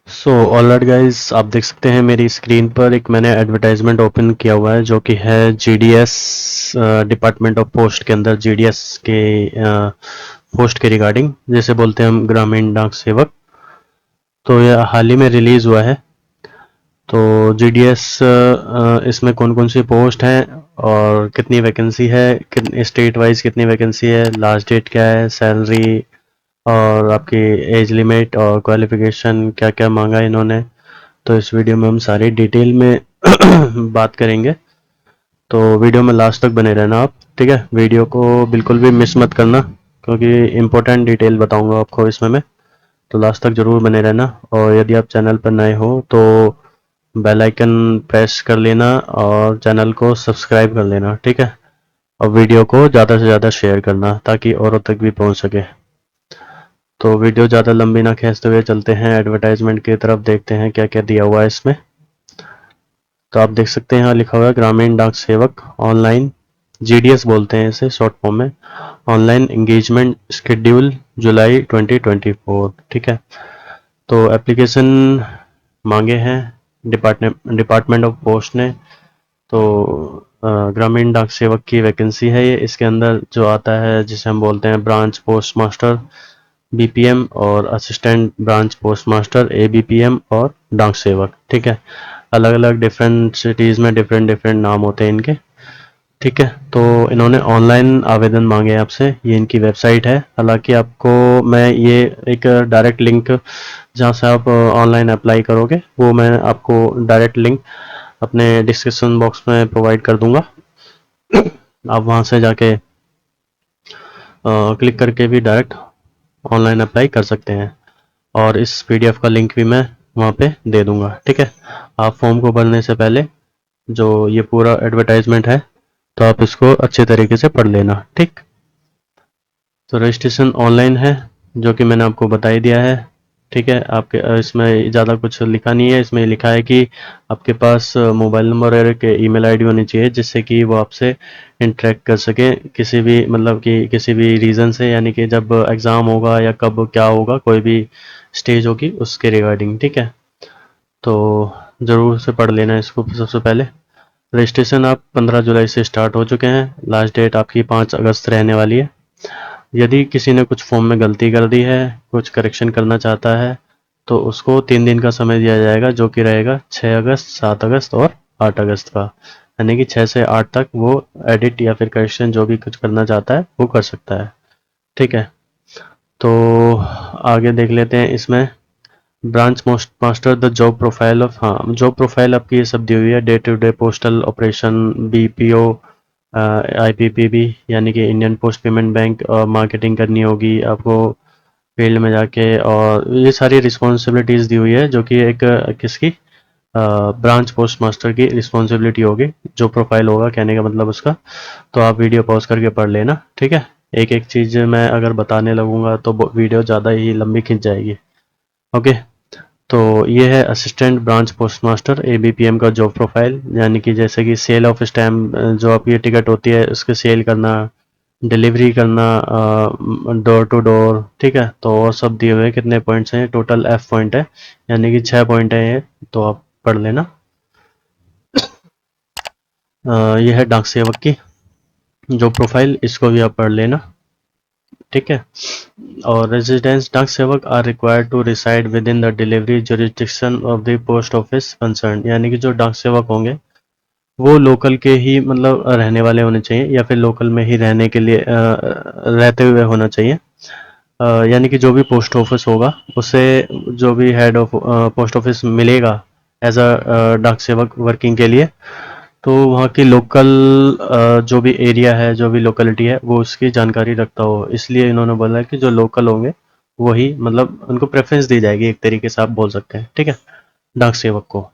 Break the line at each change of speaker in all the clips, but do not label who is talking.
So alright guys, आप देख सकते हैं मेरी स्क्रीन पर एक मैंने एडवर्टाइजमेंट ओपन किया हुआ है जो कि है जीडीएस डिपार्टमेंट ऑफ पोस्ट के अंदर जीडीएस के पोस्ट के रिगार्डिंग, जैसे बोलते हैं हम ग्रामीण डाक सेवक। तो यह हाल ही में रिलीज़ हुआ है। तो जीडीएस इसमें कौन कौन सी पोस्ट हैं और कितनी वैकेंसी है, कितनी स्टेट वाइज कितनी वैकेंसी है, लास्ट डेट क्या है, सैलरी और आपकी एज लिमिट और क्वालिफिकेशन क्या क्या मांगा इन्होंने। तो इस वीडियो में हम सारी डिटेल में बात करेंगे। तो वीडियो में लास्ट तक बने रहना आप, ठीक है। वीडियो को बिल्कुल भी मिस मत करना क्योंकि इम्पोर्टेंट डिटेल बताऊंगा आपको इसमें मैं। तो लास्ट तक ज़रूर बने रहना। और यदि आप चैनल पर नए हो तो बेल आइकन प्रेस कर लेना और चैनल को सब्सक्राइब कर लेना, ठीक है। और वीडियो को ज़्यादा से ज़्यादा शेयर करना ताकि औरों तक भी पहुंच सके। तो वीडियो ज़्यादा लंबी ना खींचते हुए चलते हैं एडवर्टाइजमेंट की तरफ, देखते हैं क्या क्या दिया हुआ है इसमें। तो आप देख सकते हैं यहाँ लिखा हुआ है ग्रामीण डाक सेवक ऑनलाइन, जीडीएस बोलते हैं इसे शॉर्ट फॉर्म में। ऑनलाइन एंगेजमेंट शेड्यूल जुलाई 2024, ठीक है। तो एप्लीकेशन मांगे हैं डिपार्टमेंट ऑफ पोस्ट ने। तो ग्रामीण डाक सेवक की वैकेंसी है ये। इसके अंदर जो आता है जिसे हम बोलते हैं ब्रांच पोस्ट मास्टर बीपीएम और assistant branch post master ABPM और डाक सेवक, ठीक है। अलग अलग डिफरेंट सिटीज़ में डिफरेंट डिफरेंट नाम होते हैं इनके, ठीक है। तो इन्होंने ऑनलाइन आवेदन मांगे हैं आपसे। ये इनकी वेबसाइट है। हालांकि आपको मैं ये एक डायरेक्ट लिंक जहाँ से आप ऑनलाइन अप्लाई करोगे वो मैं आपको डायरेक्ट लिंक अपने डिस्क्रिप्शन बॉक्स में प्रोवाइड कर दूंगा। आप वहाँ से जाके क्लिक करके भी डायरेक्ट ऑनलाइन अप्लाई कर सकते हैं। और इस पीडीएफ का लिंक भी मैं वहाँ पे दे दूंगा, ठीक है। आप फॉर्म को भरने से पहले जो ये पूरा एडवर्टाइजमेंट है तो आप इसको अच्छे तरीके से पढ़ लेना, ठीक। तो रजिस्ट्रेशन ऑनलाइन है जो कि मैंने आपको बता ही दिया है, ठीक है। आपके इसमें ज़्यादा कुछ लिखा नहीं है। इसमें लिखा है कि आपके पास मोबाइल नंबर और एक ईमेल आईडी होनी चाहिए जिससे कि वो आपसे इंटरेक्ट कर सके किसी भी मतलब कि किसी भी रीज़न से, यानी कि जब एग्ज़ाम होगा या कब क्या होगा, कोई भी स्टेज होगी उसके रिगार्डिंग, ठीक है। तो ज़रूर से पढ़ लेना इसको सबसे पहले। रजिस्ट्रेशन आप 15 जुलाई से स्टार्ट हो चुके हैं। लास्ट डेट आपकी 5 अगस्त रहने वाली है। यदि किसी ने कुछ फॉर्म में गलती कर दी है, कुछ करेक्शन करना चाहता है, तो उसको 3 दिन का समय दिया जाएगा जो कि रहेगा 6 अगस्त, 7 अगस्त और 8 अगस्त का। यानी कि 6 से 8 तक वो एडिट या फिर करेक्शन जो भी कुछ करना चाहता है वो कर सकता है, ठीक है। तो आगे देख लेते हैं इसमें branch master the job profile of, हाँ जॉब प्रोफाइल आपकी ये सब दी हुई है। Day to day postal operation, BPO, IPPB यानी कि इंडियन पोस्ट पेमेंट बैंक, और मार्केटिंग करनी होगी आपको फील्ड में जाके। और ये सारी रिस्पॉन्सिबिलिटीज़ दी हुई है जो कि एक किसकी ब्रांच पोस्ट मास्टर की रिस्पॉन्सिबिलिटी होगी। जो प्रोफाइल होगा कहने का मतलब उसका। तो आप वीडियो पॉज करके पढ़ लेना, ठीक है। एक एक चीज़ मैं अगर बताने लगूंगा तो वीडियो ज़्यादा ही लंबी खिंच जाएगी, ओके। तो ये है assistant branch post master ABPM का जॉब प्रोफाइल, यानी कि जैसे कि सेल ऑफ स्टैम्प जो आपकी टिकट होती है उसके सेल करना, डिलीवरी करना डोर टू डोर, ठीक है। तो और सब दिए हुए हैं। कितने पॉइंट्स हैं, टोटल एफ पॉइंट है यानी कि 6 पॉइंट है ये। तो आप पढ़ लेना। ये है डाक सेवक की जो प्रोफाइल, इसको भी आप पढ़ लेना, ठीक है। और residence Dak Sevak are required to reside within the delivery jurisdiction of the post office concern, यानी कि जो डाक सेवक होंगे वो लोकल के ही मतलब रहने वाले होने चाहिए या फिर लोकल में ही रहने के लिए रहते हुए होना चाहिए। यानी कि जो भी पोस्ट ऑफिस होगा उसे जो भी हेड ऑफ पोस्ट ऑफिस मिलेगा एज अ डाक सेवक वर्किंग के लिए, तो वहाँ की लोकल जो भी एरिया है, जो भी लोकेलिटी है वो उसकी जानकारी रखता हो। इसलिए इन्होंने बोला है कि जो लोकल होंगे वही मतलब उनको प्रेफरेंस दी जाएगी, एक तरीके से आप बोल सकते हैं, ठीक है, डाक सेवक को।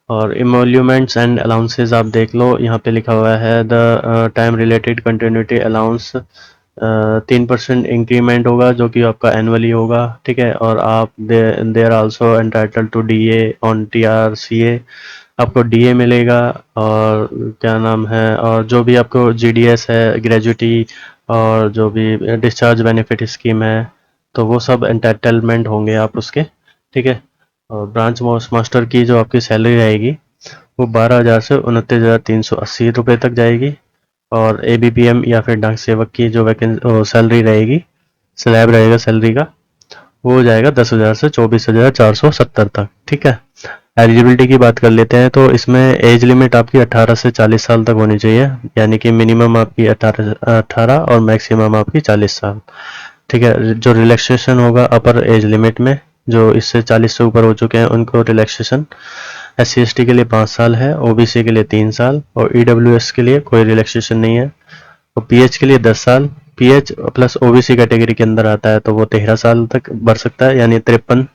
और इमोल्यूमेंट्स एंड अलाउंसेस आप देख लो, यहाँ पे लिखा हुआ है the time related continuity allowance 3% increment होगा जो कि आपका एनुअली होगा, ठीक है। और आप they are also entitle to DA on TRCA, आपको डीए मिलेगा। और क्या नाम है, और जो भी आपको जीडीएस है, ग्रेजुटी, और जो भी डिस्चार्ज बेनिफिट स्कीम है, तो वो सब एंटाइटलमेंट होंगे आप उसके, ठीक है। और ब्रांच मास्टर की जो आपकी सैलरी रहेगी वो 12,000 से 29,380 रुपये तक जाएगी। और एबीपीएम या फिर डाक सेवक की जो सैलरी रहेगी, स्लैब रहेगा सैलरी का, वो हो जाएगा 10,000 से 24,470 तक। ठीक है। एलिजिबिलिटी की बात कर लेते हैं तो इसमें एज लिमिट आपकी 18 से 40 साल तक होनी चाहिए, यानी कि मिनिमम आपकी 18 और मैक्सिमम आपकी 40 साल। ठीक है। जो रिलैक्सेशन होगा अपर एज लिमिट में, जो इससे 40 से ऊपर हो चुके हैं उनको रिलैक्सेशन SC/ST के लिए 5 साल है, OBC के लिए 3 साल और EWS के लिए कोई रिलैक्सेशन नहीं है। और PH के लिए 10 साल, PH प्लस OBC कैटेगरी के अंदर आता है तो वो 13 साल तक बढ़ सकता है, यानी 53।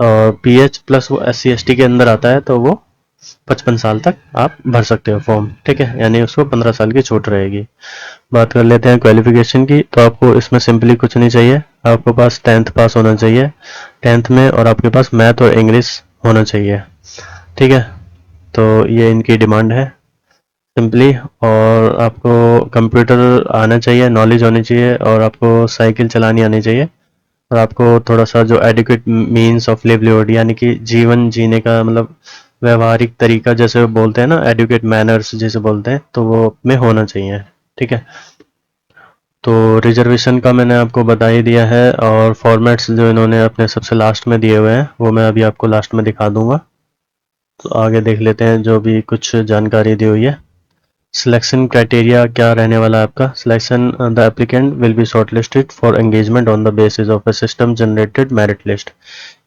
और PH प्लस वो SC/ST के अंदर आता है तो वो 55 साल तक आप भर सकते हो फॉर्म। ठीक है, यानी उसको 15 साल की छूट रहेगी। बात कर लेते हैं क्वालिफिकेशन की, तो आपको इसमें सिंपली कुछ नहीं चाहिए, आपके पास 10th पास होना चाहिए 10th में, और आपके पास मैथ और इंग्लिश होना चाहिए। ठीक है, तो ये इनकी डिमांड है सिंपली। और आपको कंप्यूटर आना चाहिए, नॉलेज होनी चाहिए, और आपको साइकिल चलानी आनी चाहिए, और आपको थोड़ा सा जो एडिक्वेट मीन्स ऑफ लिवलीहुड, यानी कि जीवन जीने का मतलब व्यवहारिक तरीका जैसे वो बोलते हैं ना, एडुकेट मैनर्स जैसे बोलते हैं, तो वो में होना चाहिए। ठीक है। तो रिजर्वेशन का मैंने आपको बता ही दिया है, और फॉर्मेट्स जो इन्होंने अपने सबसे लास्ट में दिए हुए हैं वो मैं अभी आपको लास्ट में दिखा दूंगा। तो आगे देख लेते हैं जो भी कुछ जानकारी दी हुई है। सिलेक्शन क्राइटेरिया क्या रहने वाला है आपका? Selection the applicant will be shortlisted for engagement on the basis of a system generated merit list,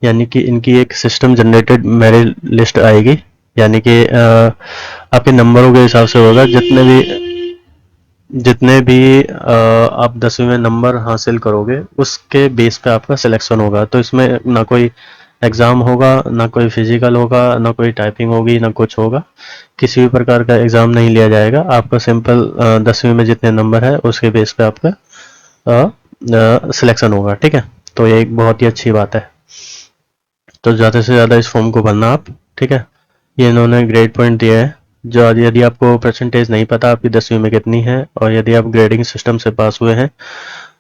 यानी कि इनकी एक सिस्टम जनरेटेड मेरिट लिस्ट आएगी, यानी कि आपके नंबरों के हिसाब से होगा। जितने भी आप 10वीं में नंबर हासिल करोगे उसके बेस पे आपका सिलेक्शन होगा। तो इसमें ना कोई एग्ज़ाम होगा, ना कोई फिजिकल होगा, ना कोई टाइपिंग होगी, ना कुछ होगा, किसी भी प्रकार का एग्ज़ाम नहीं लिया जाएगा। आपका सिंपल 10वीं में जितने नंबर है उसके बेस पे आपका सिलेक्शन होगा। ठीक है, तो ये एक बहुत ही अच्छी बात है। तो ज़्यादा से ज़्यादा इस फॉर्म को भरना आप। ठीक है, ये इन्होंने ग्रेड पॉइंट दिया है, जो यदि आपको परसेंटेज नहीं पता आपकी 10वीं में कितनी है, और यदि आप ग्रेडिंग सिस्टम से पास हुए हैं,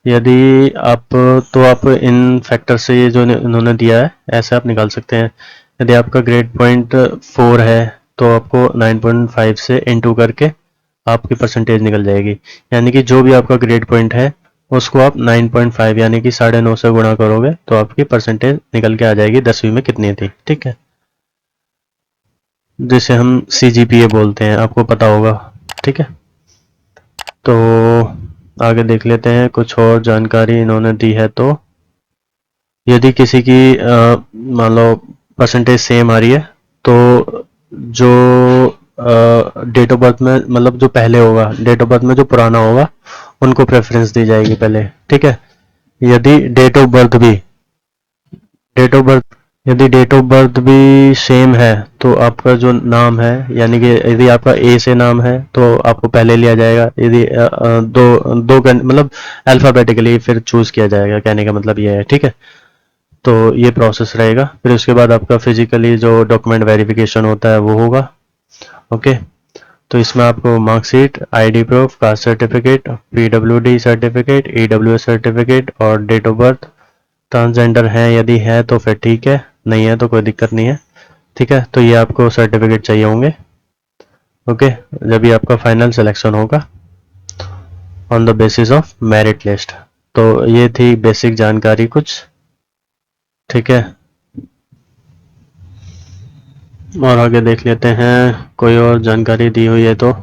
यदि आप, तो आप इन फैक्टर से ये जो इन्होंने दिया है ऐसे आप निकाल सकते हैं। यदि आपका ग्रेड पॉइंट 4 है तो आपको 9.5 से इंटू करके आपकी परसेंटेज निकल जाएगी, यानी कि जो भी आपका ग्रेड पॉइंट है उसको आप 9.5 यानी कि 9.5 से गुणा करोगे तो आपकी परसेंटेज निकल के आ जाएगी 10वीं में कितनी थी। ठीक है, जिसे हम CGPA बोलते हैं, आपको पता होगा। ठीक है, तो आगे देख लेते हैं कुछ और जानकारी इन्होंने दी है। तो यदि किसी की मान लो परसेंटेज सेम आ रही है तो जो डेट ऑफ बर्थ में मतलब जो पहले होगा, डेट ऑफ बर्थ में जो पुराना होगा उनको प्रेफरेंस दी जाएगी पहले। ठीक है, यदि डेट ऑफ बर्थ भी डेट ऑफ बर्थ यदि डेट ऑफ बर्थ भी सेम है तो आपका जो नाम है, यानी कि यदि आपका ए से नाम है तो आपको पहले लिया जाएगा। यदि मतलब अल्फाबेटिकली फिर चूज किया जाएगा, कहने का मतलब ये है। ठीक है, तो ये प्रोसेस रहेगा। फिर उसके बाद आपका फिजिकली जो डॉक्यूमेंट वेरिफिकेशन होता है वो होगा। ओके, तो इसमें आपको marksheet, ID proof, caste certificate, PWD certificate, EWS certificate और डेट ऑफ बर्थ। ट्रांसजेंडर है यदि है तो फिर ठीक है, नहीं है तो कोई दिक्कत नहीं है। ठीक है, तो ये आपको सर्टिफिकेट चाहिए होंगे। ओके, जब भी आपका फाइनल सिलेक्शन होगा on the basis of merit list. तो ये थी बेसिक जानकारी कुछ। ठीक है, और आगे देख लेते हैं कोई और जानकारी दी हुई है तो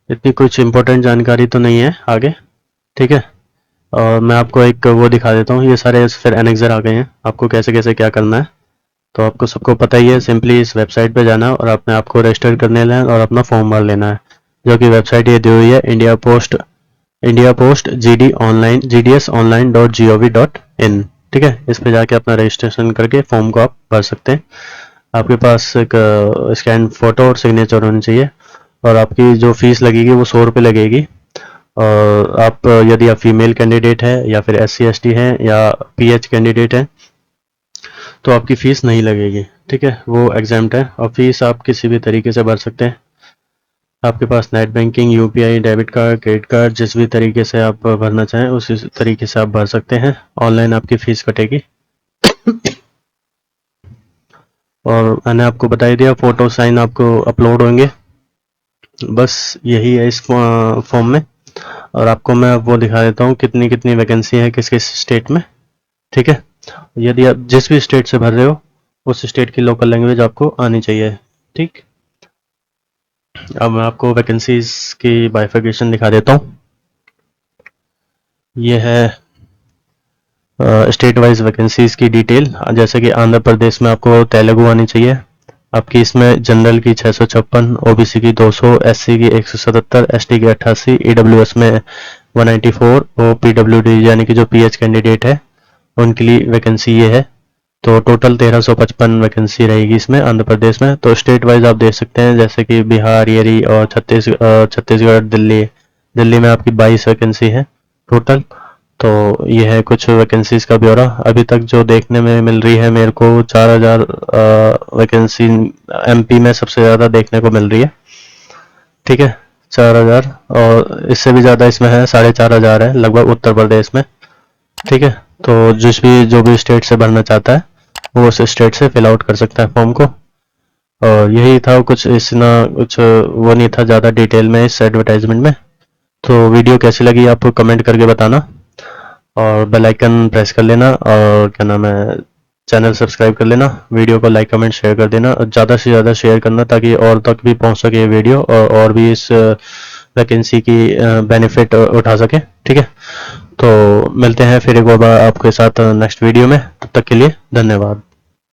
इतनी कुछ इम्पोर्टेंट जानकारी तो नहीं है आगे। ठीक है, और मैं आपको एक वो दिखा देता हूँ, ये सारे फिर एनेक्सर आ गए हैं, आपको कैसे कैसे क्या करना है तो आपको सबको पता ही है। सिंपली इस वेबसाइट पे जाना है और अपने आप को रजिस्टर करने लेना और अपना फॉर्म भर लेना है, जो कि वेबसाइट ये दी हुई है इंडिया पोस्ट GDS online.gov.in। ठीक है, इस पे जाके अपना रजिस्ट्रेशन करके फॉर्म को आप भर सकते हैं। आपके पास एक स्कैन फोटो और सिग्नेचर होनी चाहिए, और आपकी जो फीस लगेगी वो 100 रुपये लगेगी। और आप यदि आप फीमेल कैंडिडेट है या फिर SC/ST हैं या PH कैंडिडेट हैं तो आपकी फ़ीस नहीं लगेगी। ठीक है, वो एग्जाम्प्ट है, और फीस आप किसी भी तरीके से भर सकते हैं। आपके पास net banking, UPI, debit card, credit card, जिस भी तरीके से आप भरना चाहें उसी तरीके से आप भर सकते हैं। ऑनलाइन आपकी फ़ीस कटेगी। और मैंने आपको बता ही दिया, फोटो साइन आपको अपलोड होंगे। बस यही है इस फॉर्म में। और आपको मैं वो दिखा देता हूँ कितनी कितनी वैकेंसी है किस किस स्टेट में। ठीक है, यदि आप जिस भी स्टेट से भर रहे हो उस स्टेट की लोकल लैंग्वेज आपको आनी चाहिए। ठीक, अब मैं आपको वैकेंसीज की बाइफर्केशन दिखा देता हूँ। ये है स्टेट वाइज वैकेंसीज की डिटेल। जैसे कि आंध्र प्रदेश में आपको तेलुगु आनी चाहिए आपकी, इसमें जनरल की 656, ओबीसी की 200, एससी की 177, एसटी की 88, ईडब्ल्यूएस में 194 और पीडब्ल्यूडी यानी कि जो पीएच कैंडिडेट है उनके लिए वैकेंसी ये है। तो टोटल 1355 वैकेंसी रहेगी इसमें आंध्र प्रदेश में। तो स्टेट वाइज आप देख सकते हैं, जैसे कि बिहार, येरी और छत्तीसगढ़, दिल्ली। दिल्ली में आपकी 22 वैकेंसी है टोटल। तो ये है कुछ वैकेंसीज का ब्यौरा। अभी तक जो देखने में मिल रही है मेरे को 4000 वैकेंसी एमपी में सबसे ज़्यादा देखने को मिल रही है। ठीक है, 4000, और इससे भी ज़्यादा इसमें है, 4500 है लगभग उत्तर प्रदेश में। ठीक है, तो जो भी स्टेट से भरना चाहता है वो उस स्टेट से फिल आउट कर सकता है फॉर्म को। और यही था, कुछ कुछ वो नहीं था ज़्यादा डिटेल में इस एडवर्टाइजमेंट में। तो वीडियो कैसी लगी आप कमेंट करके बताना, और बेल आइकन प्रेस कर लेना, और क्या नाम है, चैनल सब्सक्राइब कर लेना, वीडियो को लाइक कमेंट शेयर कर देना, ज़्यादा से ज़्यादा शेयर करना ताकि और तक भी पहुंच सके ये वीडियो, और भी इस वैकेंसी की बेनिफिट उठा सके। ठीक है, तो मिलते हैं फिर एक बार आपके साथ नेक्स्ट वीडियो में। तब तक के लिए धन्यवाद।